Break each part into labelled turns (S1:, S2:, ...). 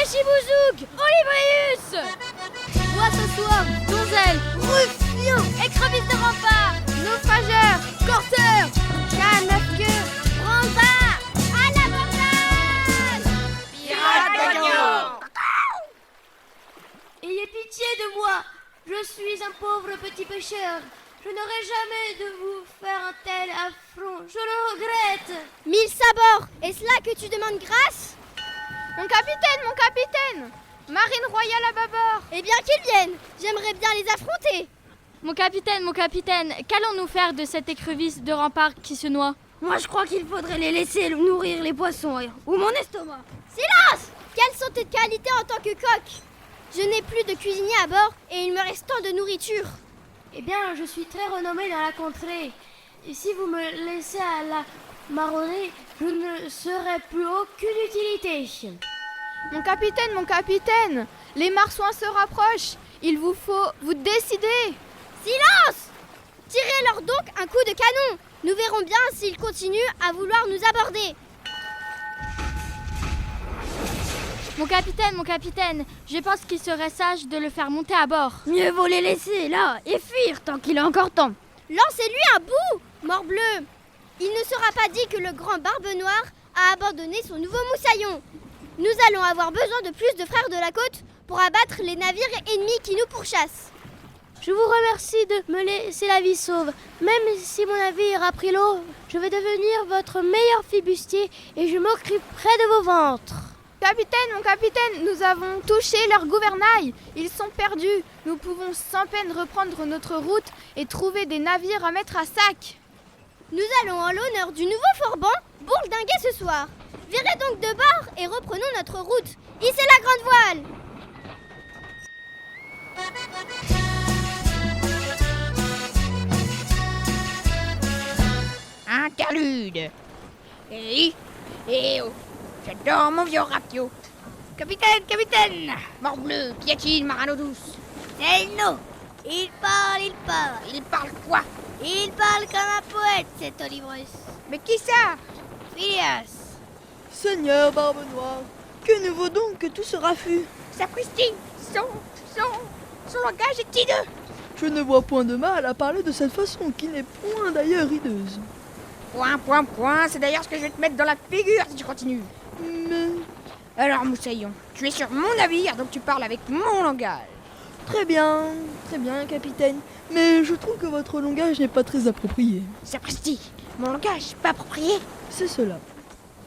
S1: Bachibouzouk, Olibrius, Roi Sossoir, Donzel, Ruffian, Écrevisse de rempart, Naufrageur, Corsaire, Chat à 9 queues, Branza, à l'abordage,
S2: Pirate gagnant.
S1: Ayez pitié de moi, je suis un pauvre petit pêcheur. Je n'aurais jamais de vous faire un tel affront, je le regrette.
S3: Mille sabords, est-ce là que tu demandes grâce?
S4: Mon capitaine, Marine royale à bâbord.
S3: Eh bien qu'ils viennent, j'aimerais bien les affronter.
S5: Mon capitaine, qu'allons-nous faire de cette écrevisse de rempart qui se noie?
S1: Moi je crois qu'il faudrait les laisser nourrir les poissons, ou mon estomac.
S3: Silence! Quelles sont tes qualités en tant que coq? Je n'ai plus de cuisinier à bord et il me reste tant de nourriture.
S1: Eh bien, je suis très renommé dans la contrée. Et si vous me laissez à la marronner, je ne serai plus aucune utilité.
S4: Mon capitaine, les marsouins se rapprochent. Il vous faut vous décider.
S3: Silence! Tirez-leur donc un coup de canon. Nous verrons bien s'ils continuent à vouloir nous aborder.
S5: Mon capitaine, je pense qu'il serait sage de le faire monter à bord.
S1: Mieux vaut les laisser là et fuir tant qu'il est encore temps.
S3: Lancez-lui un bout, morbleu. Il ne sera pas dit que le grand Barbe Noire a abandonné son nouveau moussaillon. Nous allons avoir besoin de plus de frères de la côte pour abattre les navires ennemis qui nous pourchassent.
S1: Je vous remercie de me laisser la vie sauve. Même si mon navire a pris l'eau, je vais devenir votre meilleur flibustier et je m'occuperai de vos ventres.
S4: Mon capitaine, nous avons touché leur gouvernail. Ils sont perdus. Nous pouvons sans peine reprendre notre route et trouver des navires à mettre à sac.
S3: Nous allons en l'honneur du nouveau Forban bourdinguer ce soir. Virez donc de bord et reprenons notre route. Hissez la grande voile.
S2: Interlude. Oh, j'adore mon vieux rapio. Capitaine, morbleu, qu'y a-t-il, Marano douce?
S3: C'est nous. Il parle.
S2: Il parle quoi?
S3: Il parle comme un poète, cet Olivrus.
S2: Mais qui ça?
S3: Phileas.
S6: Seigneur Barbe Noire, que nous vaut donc que tout ce raffut?
S2: Sapristi, son langage est hideux.
S6: Je ne vois point de mal à parler de cette façon, qui n'est point d'ailleurs hideuse.
S2: Point, c'est d'ailleurs ce que je vais te mettre dans la figure si tu continues.
S6: Mais...
S2: Alors, Moussaillon, tu es sur mon navire, donc tu parles avec mon langage.
S6: Très bien, capitaine. Mais je trouve que votre langage n'est pas très approprié.
S2: Sapristi, mon langage pas approprié.
S6: C'est cela.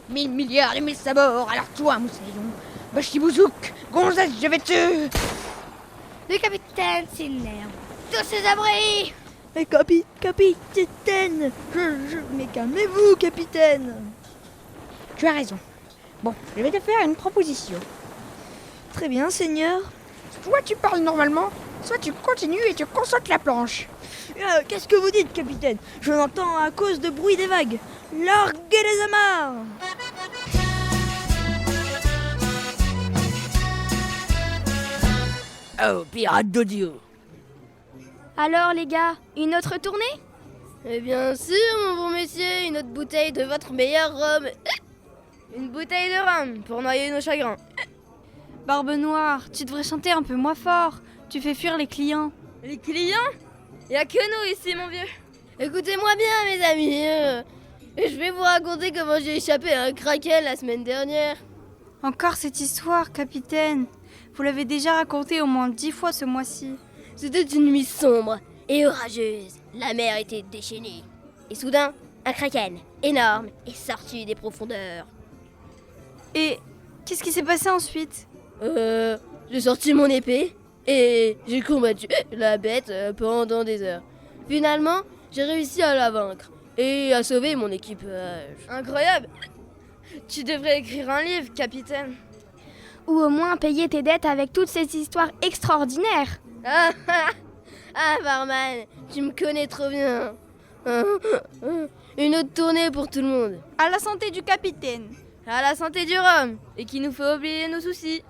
S2: 1000 milliards de 1000 sabords, alors toi, Moussaillon, Bachibouzouk, Gonzesse, je vais te...
S1: Le capitaine s'énerve. Tous ces abris.
S6: Mais capitaine, mais calmez-vous, capitaine.
S2: Tu as raison. Bon, je vais te faire une proposition.
S6: Très bien, seigneur.
S2: Soit tu parles normalement, soit tu continues et tu consultes la planche.
S6: Qu'est-ce que vous dites, capitaine? Je l'entends à cause de bruit des vagues. Larguez les amarres!
S2: Oh, pirate de Dieu!
S5: Alors les gars, une autre tournée?
S1: Eh bien sûr, mon bon messieurs, une autre bouteille de votre meilleur rhum. Une bouteille de rhum pour noyer nos chagrins.
S4: Barbe Noire, tu devrais chanter un peu moins fort. Tu fais fuir les clients.
S1: Les clients? Y a que nous ici, mon vieux. Écoutez-moi bien, mes amis. Je vais vous raconter comment j'ai échappé à un kraken la semaine dernière.
S4: Encore cette histoire, capitaine. Vous l'avez déjà racontée au moins 10 fois ce mois-ci.
S1: C'était une nuit sombre et orageuse. La mer était déchaînée. Et soudain, un kraken énorme est sorti des profondeurs.
S4: Et qu'est-ce qui s'est passé ensuite?
S1: J'ai sorti mon épée et j'ai combattu la bête pendant des heures. Finalement, j'ai réussi à la vaincre et à sauver mon équipage. Incroyable! Tu devrais écrire un livre, capitaine.
S5: Ou au moins payer tes dettes avec toutes ces histoires extraordinaires.
S1: Ah, barman, tu me connais trop bien. Une autre tournée pour tout le monde.
S4: À la santé du capitaine.
S1: À la santé du rhum et qui nous fait oublier nos soucis.